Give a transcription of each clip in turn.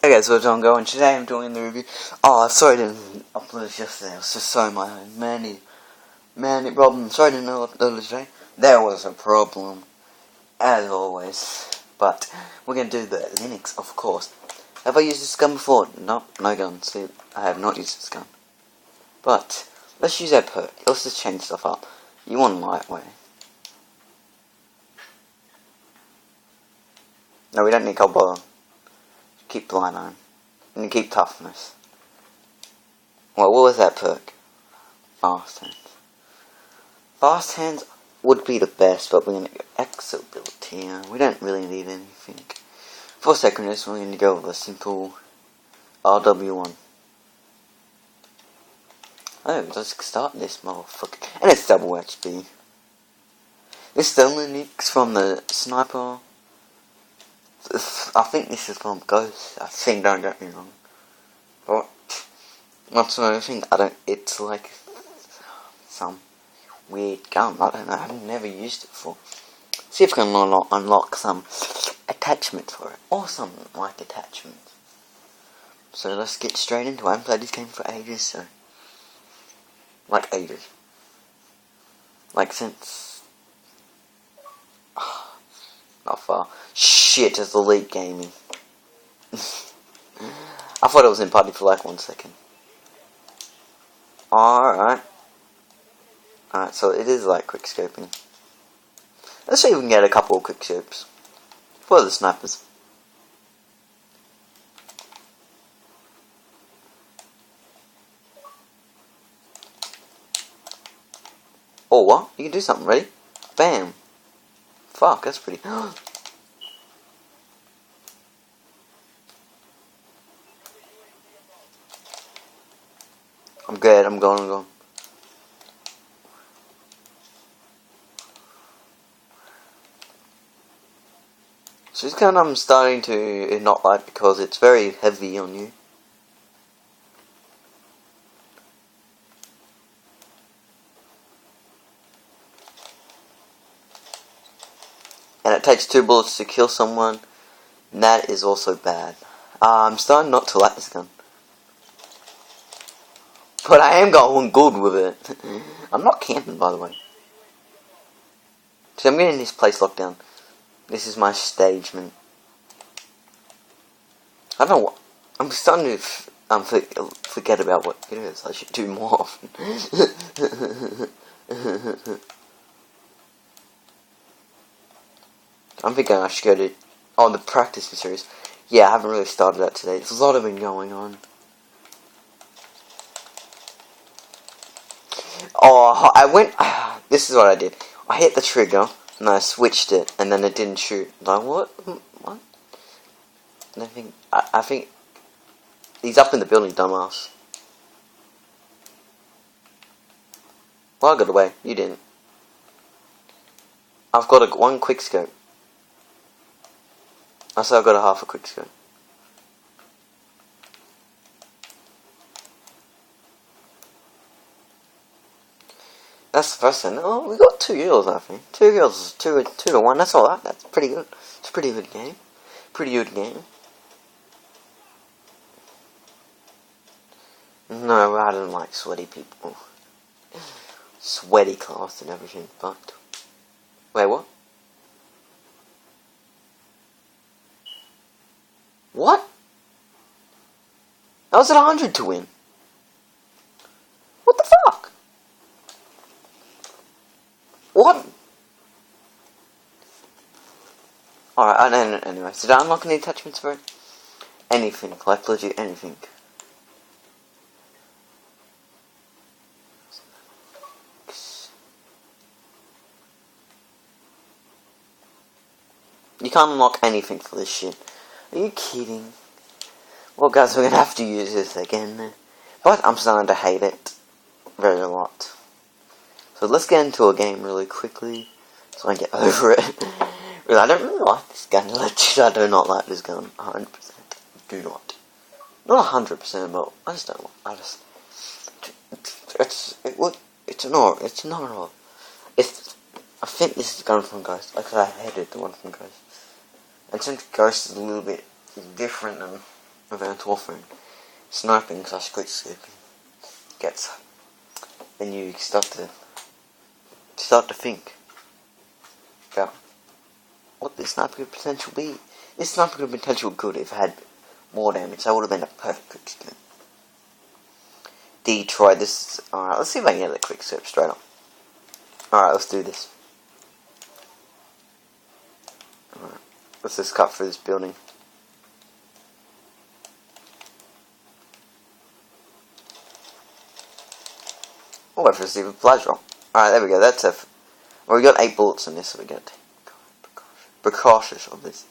Hey guys, what's on going? Today I'm doing the review. Oh, sorry I didn't upload it yesterday. It was just so many problems. Sorry I didn't upload it today. There was a problem, as always. But we're gonna do the Lynx, of course. Have I used this gun before? No gun. See, I have not used this gun. But let's use that perk. Let's just change stuff up. You want lightweight. No, we don't need cold bottom. Keep blind iron. And you keep toughness. Well, what was that perk? Fast hands. Fast hands would be the best, but we're gonna go exo build here. We don't really need anything. For secondaries, we're gonna go with a simple RW1. Oh, let's start this motherfucker. And it's double HP. This is the Lynx from the sniper. I think this is from Ghost. I think, don't get me wrong. But what's another thing? It's like some weird gun. I don't know. I've never used it before. See if I can unlock some attachments for it, or some like attachments. So let's get straight into it. I haven't played this game for ages, so like ages, like since. Not far. Shit, it's Elite Gaming. I thought it was in party for like 1 second. Alright, so it is like quick scoping. Let's see if we can get a couple of quick scopes for the snipers. Oh, what? You can do something, ready? Bam. Fuck, that's pretty. I'm good, I'm going. So this gun I'm starting to not like because it's very heavy on you. And it takes 2 bullets to kill someone. And that is also bad. I'm starting not to like this gun. But I am going good with it. I'm not camping, by the way. See, I'm getting this place locked down. This is my stagement. I don't know what. I'm starting to forget about what it is. I should do more often. I'm thinking I should go to the practice series. Yeah, I haven't really started that today. There's a lot of it going on. Oh, I went. This is what I did. I hit the trigger and I switched it, and then it didn't shoot. Like what? What? And I think he's up in the building, dumbass. Well, I got away. You didn't. I've got one quick scope. I said I've got a half a quick scope. That's the first thing. Oh, we got 2 kills, I think. 2 kills, 2 to 1. That's alright. That's pretty good. It's a pretty good game. Pretty good game. No, I don't like sweaty people. Sweaty class and everything, but wait, what? What? I was at 100 to win. What the fuck? What? Alright, anyway, so did I unlock any attachments for it? Anything, like legit anything. You can't unlock anything for this shit. Are you kidding? Well guys, we're gonna have to use this again. But I'm starting to hate it very a lot. So let's get into a game really quickly, so I get over it. Really, I don't really like this gun. I do not like this gun. 100%. Do not. Not 100%, but I just don't like. It's not. I think this is the gun from Ghost. I hated the one from Ghost. And since Ghost is a little bit different than Advanced Warfare. Sniping / quick scoping gets. Then you start to think about what this sniper could potential be. This sniper could potential good if it had more damage. That would have been a perfect quick scope. Detroit, this. Alright, let's see if I can get a quick scope straight up. Alright, let's do this. Alright, let's just cut through this building. Oh, wait for a secret flash drop. Alright, there we go, that's it. Well, we got 8 bullets in this, so we got to take precautious of this.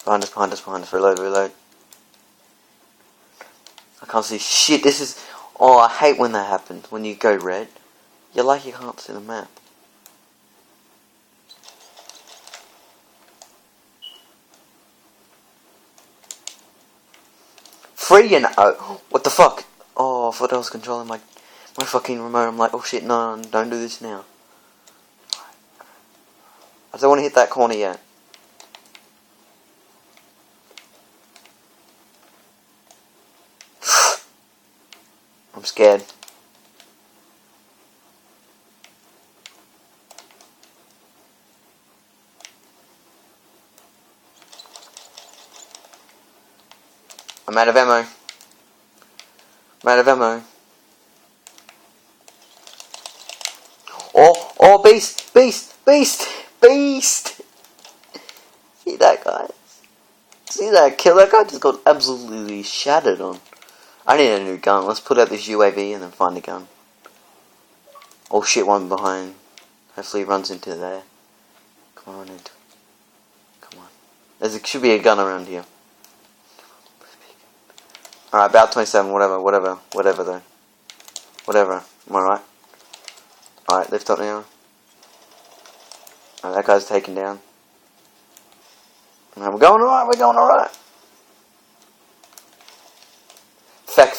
Behind us, reload. I can't see shit, this is... Oh, I hate when that happens, when you go red. You're like you can't see the map. Free and... Oh, what the fuck? Oh, I thought I was controlling my fucking remote. I'm like, oh shit, no, don't do this now. I don't want to hit that corner yet. I'm scared. I'm out of ammo. Oh, beast! See that, guys? See that kill? That guy just got absolutely shattered on. I need a new gun. Let's put out this UAV and then find a gun. Oh shit, one behind. Hopefully he runs into there. Come on, into. Come on. There should be a gun around here. Alright, about 27, whatever though. Whatever. Am I right? Alright, lift up now. Alright, that guy's taken down. Alright, we're going alright. Feck.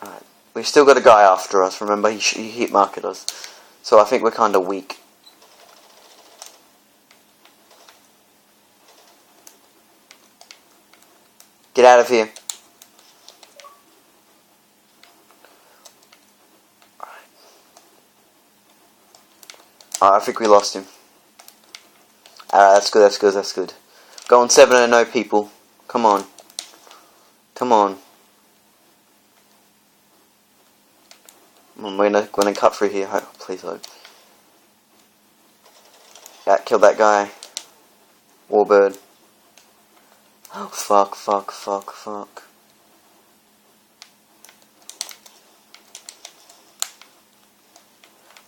Alright, we've still got a guy after us, remember, he hit marked us. So I think we're kinda weak. Get out of here. Alright, I think we lost him. Alright, that's good. Go on 7-0, people. Come on. We're gonna cut through here. Please load. Yeah, kill that guy. Warbird. Oh, fuck.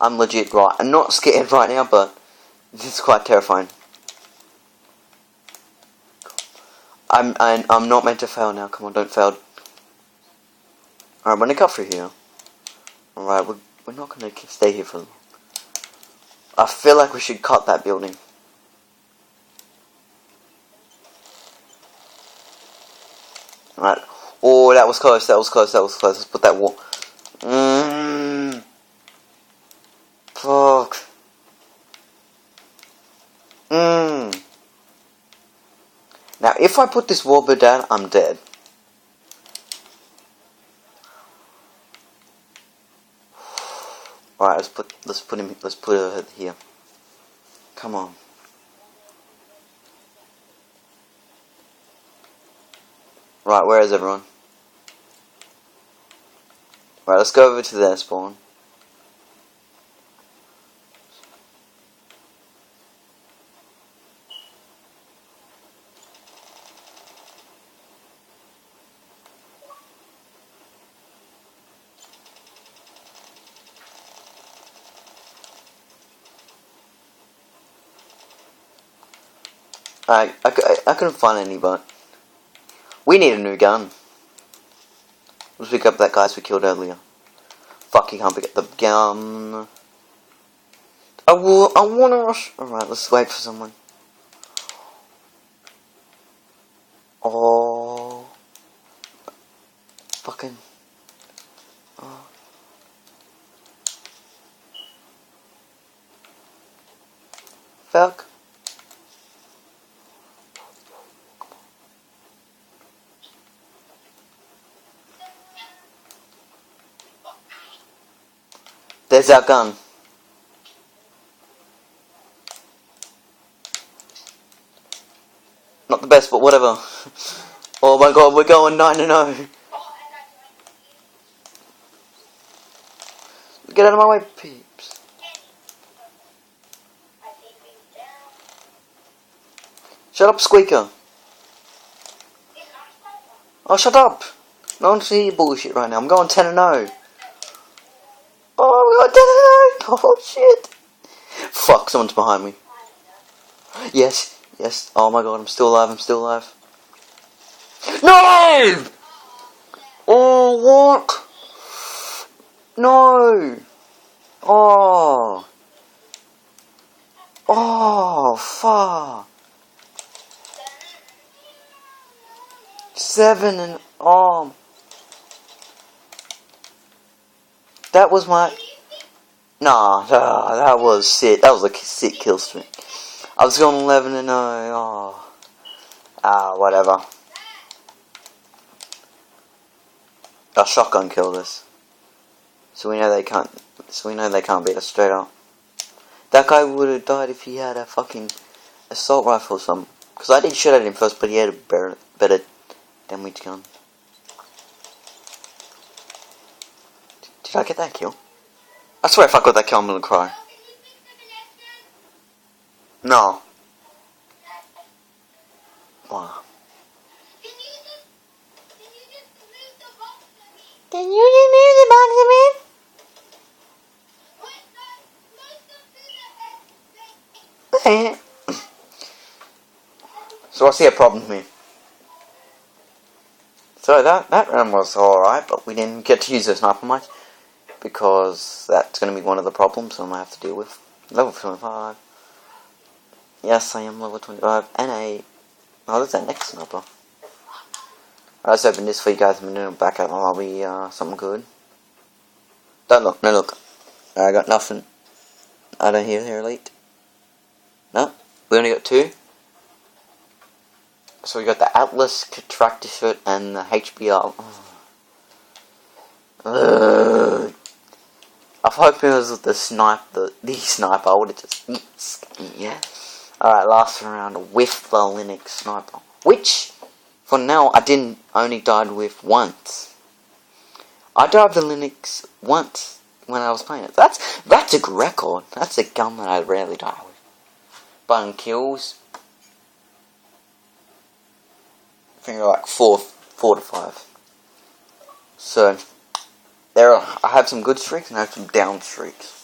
I'm legit right. I'm not scared right now, but it's quite terrifying. I'm not meant to fail now. Come on, don't fail. Alright, I'm gonna cut through here. Alright, we're not gonna stay here for long. I feel like we should cut that building. Alright. Oh, that was close. Let's put that wall. Fuck. Now, if I put this warbird down, I'm dead. Alright, let's put her here. Come on. Right, where is everyone? Right, let's go over to their spawn. I couldn't find any, but we need a new gun. Let's pick up that guy we killed earlier. Fuck, you can't pick up the gun. I wanna rush. Alright, let's wait for someone. Oh. Fucking. Oh. fuck? There's our gun. Not the best, but whatever. Oh my god, we're going 9-0. Get out of my way, peeps. Shut up, Squeaker. Oh, shut up. No one's hear your bullshit right now. I'm going 10-0. Oh, we got 10-0. Oh, shit. Fuck, someone's behind me. Yes, yes. Oh my god, I'm still alive, I'm still alive. No! Oh, what? No! Oh! Oh, fuck! 7 and that was my. Nah, that was sick. That was a sick kill streak. I was going 11-0. Oh, whatever. A shotgun killed us. So we know they can't. So we know they can't beat us straight up. That guy would have died if he had a fucking assault rifle or something. Because I did shoot at him first, but he had a better damage gun. Did I get that kill? I swear if I got that kill, I'm gonna cry. No. Wow. Can you just move the box a bit? So I see a problem here. So that round was alright, but we didn't get to use the sniper much. Because that's going to be one of the problems I'm going to have to deal with. Level 25. Yes, I am level 25. And a... Oh, there's that next sniper. Alright, let's open this for you guys. I'm doing back up. I'll be something good. Don't look. No look. I got nothing. I don't hear elite. No. We only got 2. So we got the Atlas Contractor shirt and the HBR. I hope it was the sniper. The sniper. I would have just. Yeah. Alright, last round with the Lynx sniper. Which, for now, I didn't only died with once. I died with the Lynx once when I was playing it. That's a good record. That's a gun that I rarely die with. But in kills, I think like 4 to 5. So I have some good streaks and I have some down streaks.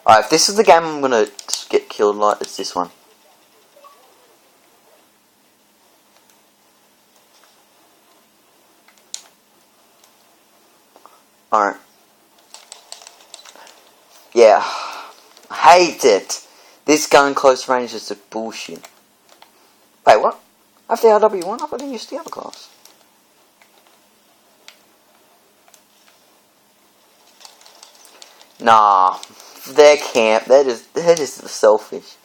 Alright, if this is the game I'm gonna get killed like, it's this one. Alright. Yeah. I hate it. This gun close range is a bullshit. Wait, what? I have the RW1? I thought I used the other class. Nah. They're just selfish.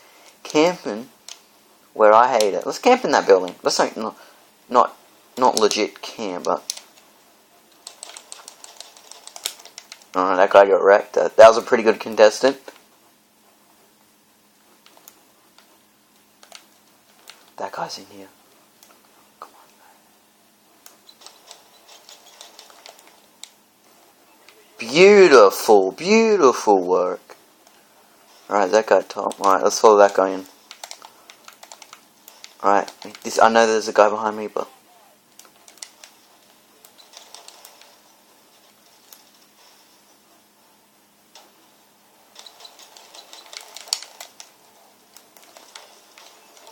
Camping where I hate it. Let's camp in that building. Let's not legit camp, but oh, that guy got wrecked. That was a pretty good contestant. That guy's in here. Come on, man. Beautiful, beautiful work. Alright, that guy top. Alright, let's follow that guy in. Alright, I know there's a guy behind me, but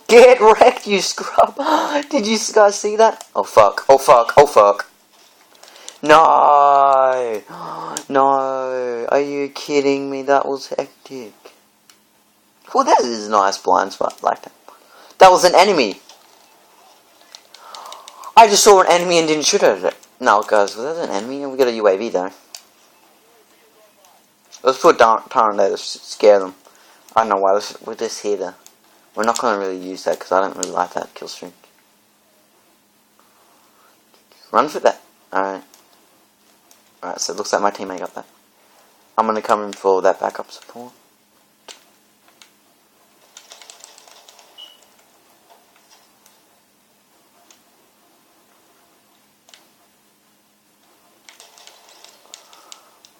get wrecked, you scrub! Did you guys see that? Oh fuck, oh fuck, oh fuck. No! No! Are you kidding me? That was hectic. Well, that is a nice blind spot like that. That was an enemy! I just saw an enemy and didn't shoot at it. No, guys, well, that's an enemy and we got a UAV though. Let's put Tyrant there to scare them. I don't know why, we're just here to... We're not going to really use that because I don't really like that kill streak. Run for that. Alright. Alright, so it looks like my teammate got that. I'm going to come in for that backup support.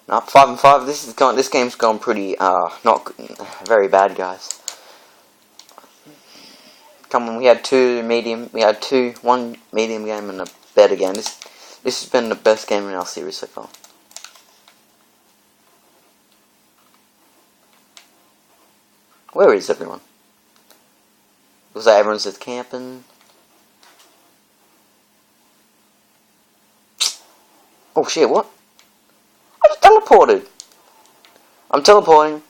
Nope, 5-5. This game's gone pretty not very bad, guys. Come on, we had one medium game and a better game. This has been the best game in our series so far. Where is everyone? Looks like everyone's just camping. Oh shit, what? I just teleported! I'm teleporting.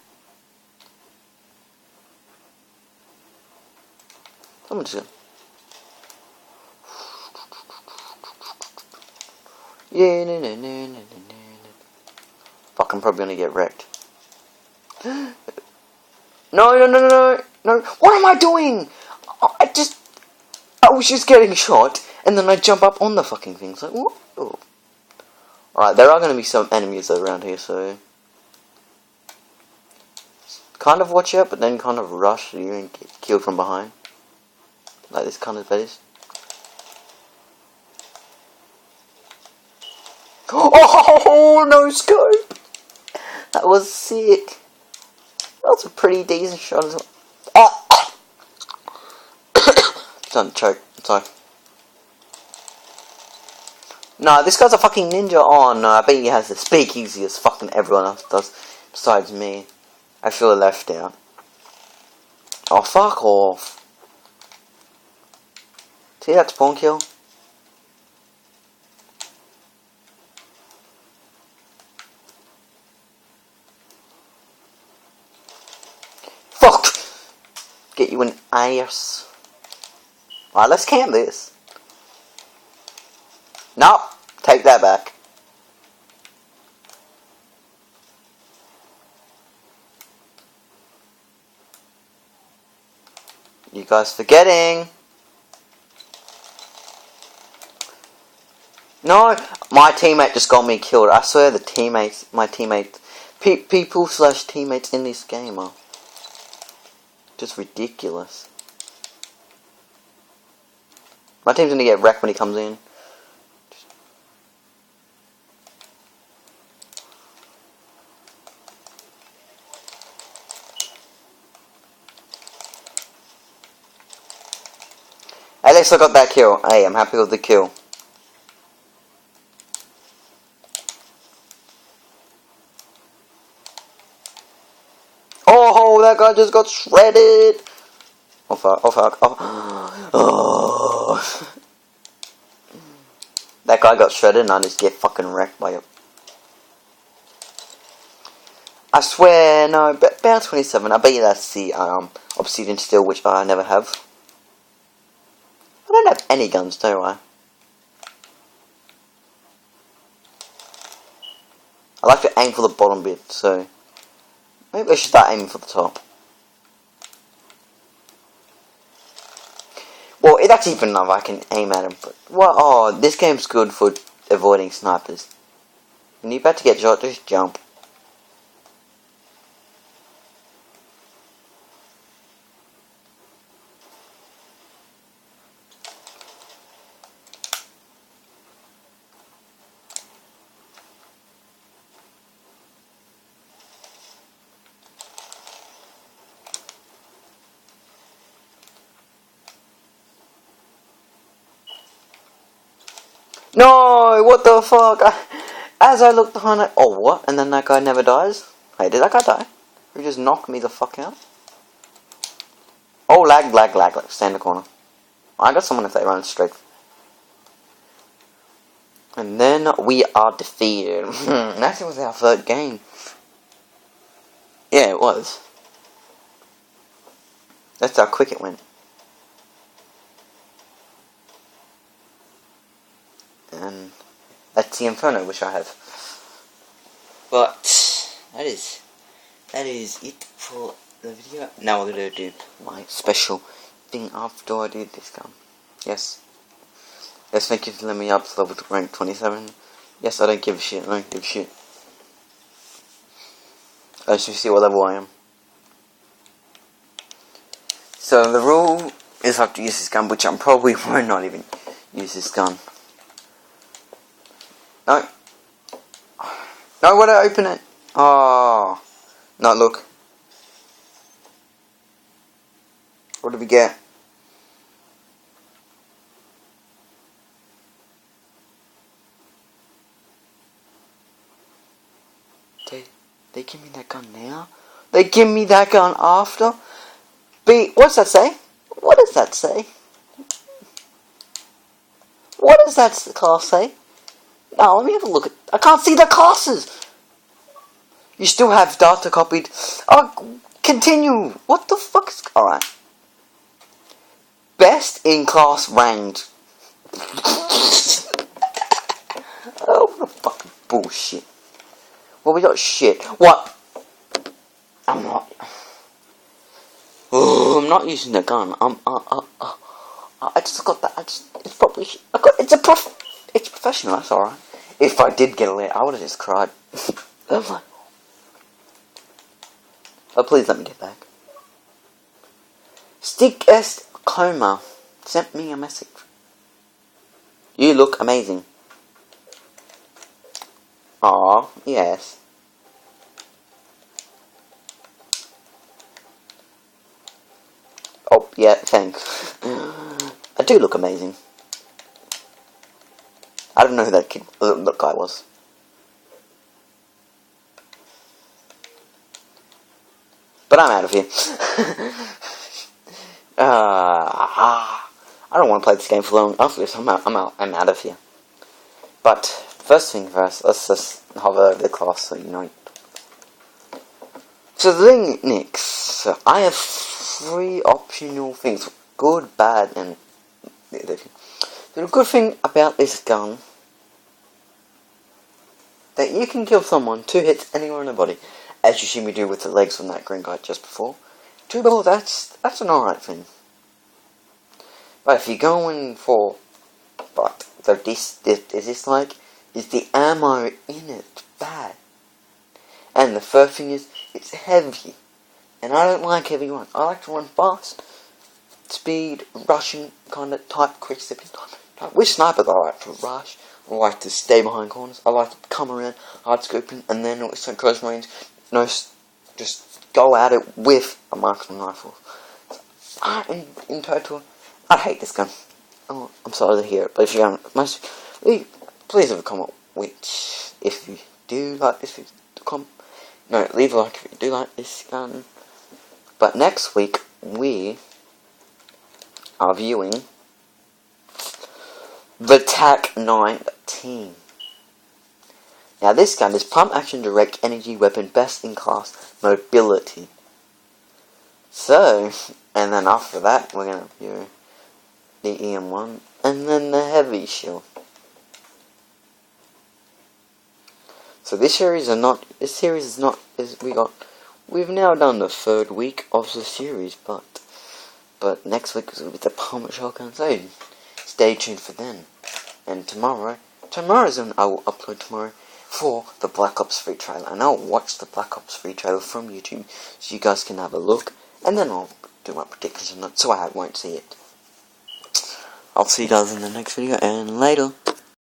I'm just gonna... Yeah, no. Fuck, I'm probably gonna get wrecked. No. What am I doing? I was just getting shot, and then I jump up on the fucking thing. It's like, what? Oh. Alright, there are gonna be some enemies around here, so... kind of watch out, but then kind of rush you and get killed from behind. Like this kind of base. Oh, no scope! That was sick. That was a pretty decent shot as well. Ah! Don't choke. Sorry. No, this guy's a fucking ninja. Oh no, I bet he has the speakeasy as fucking everyone else does, besides me. I feel left out. Oh, fuck off. See that spawn kill? Fuck! Get you an ass. Alright, let's camp this. Nope. Take that back. You guys forgetting? No, my teammate just got me killed. I swear my teammates, people slash teammates in this game are just ridiculous. My team's gonna get wrecked when he comes in. At least I got that kill. Hey, I'm happy with the kill. Oh, that guy just got shredded. Oh fuck, oh fuck, oh. That guy got shredded and I just get fucking wrecked by it. I swear, no, bound 27. I bet you that's the obsidian steel, which I never have. I don't have any guns, do I? I like to aim for the bottom bit, so maybe I should start aiming for the top. Well, that's even enough. I can aim at him. But well, oh, this game's good for avoiding snipers. When you're about to get shot, just jump. No, what the fuck? As I look behind, oh what? And then that guy never dies? Hey, did that guy die? He just knocked me the fuck out? Oh, lag. Stay in the corner. I got someone if they run straight. And then we are defeated. That was our third game. Yeah, it was. That's how quick it went. And that's the Inferno, which I have. But that is that is it for the video. Now we're gonna do my special thing after I do this gun. Yes. Yes, thank you for letting me up to level rank 27. Yes, I don't give a shit. I don't give a shit. Let's just see what level I am. So the rule is I have to use this gun, which I'm probably won't not even use this gun. No. No, why did I open it? Oh. No, look. What did we get? They give me that gun now? They give me that gun after? What's that say? What does that say? What does that class say? Now, let me have a look. I can't see the classes! You still have data copied. Oh, continue! What the fuck is... Alright. Best in class ranked. Oh, what a fucking bullshit. Well, we got shit. What? I'm not... Oh, I'm not using the gun. I just got that. It's probably. It's professional. That's alright. If I did get a lit, I would have just cried. Oh, please let me get back. Stick est coma sent me a message. You look amazing. Aw, yes. Oh, yeah, thanks. I do look amazing. I don't know who that guy was. But I'm out of here. I don't want to play this game for long. After this, I'm out of here. But first thing first, let's just hover over the class so you know. So the Lynx. So I have 3 optional things: good, bad, and negative. The good thing about this gun that you can kill someone 2 hits anywhere in the body, as you see me do with the legs from that green guy just before. 2 bullets, that's an alright thing. But if you're going for, is the ammo in it bad? And the first thing is, it's heavy. And I don't like heavy runs. I like to run fast, speed, rushing kind of type, quick stepping type. With snipers, I like to rush. I like to stay behind corners. I like to come around, hard scoping, and then with some close range, just go at it with a marksman rifle. In total, I hate this gun. Oh, I'm sorry to hear it, but if you haven't, please leave a comment if you do like this video. Leave a like if you do like this gun. But next week we are viewing the TAC 19. Now this gun is pump action direct energy weapon, best in class mobility. So, and then after that we're gonna view the EM1 and then the heavy shield. So we've now done the 3rd week of the series, but next week is going to be the pump shotgun, so stay tuned for then. And I will upload tomorrow for the Black Ops 3 trailer, and I'll watch the Black Ops 3 trailer from YouTube, so you guys can have a look, and then I'll do my predictions on it, so I won't see it. I'll see you guys in the next video, and later.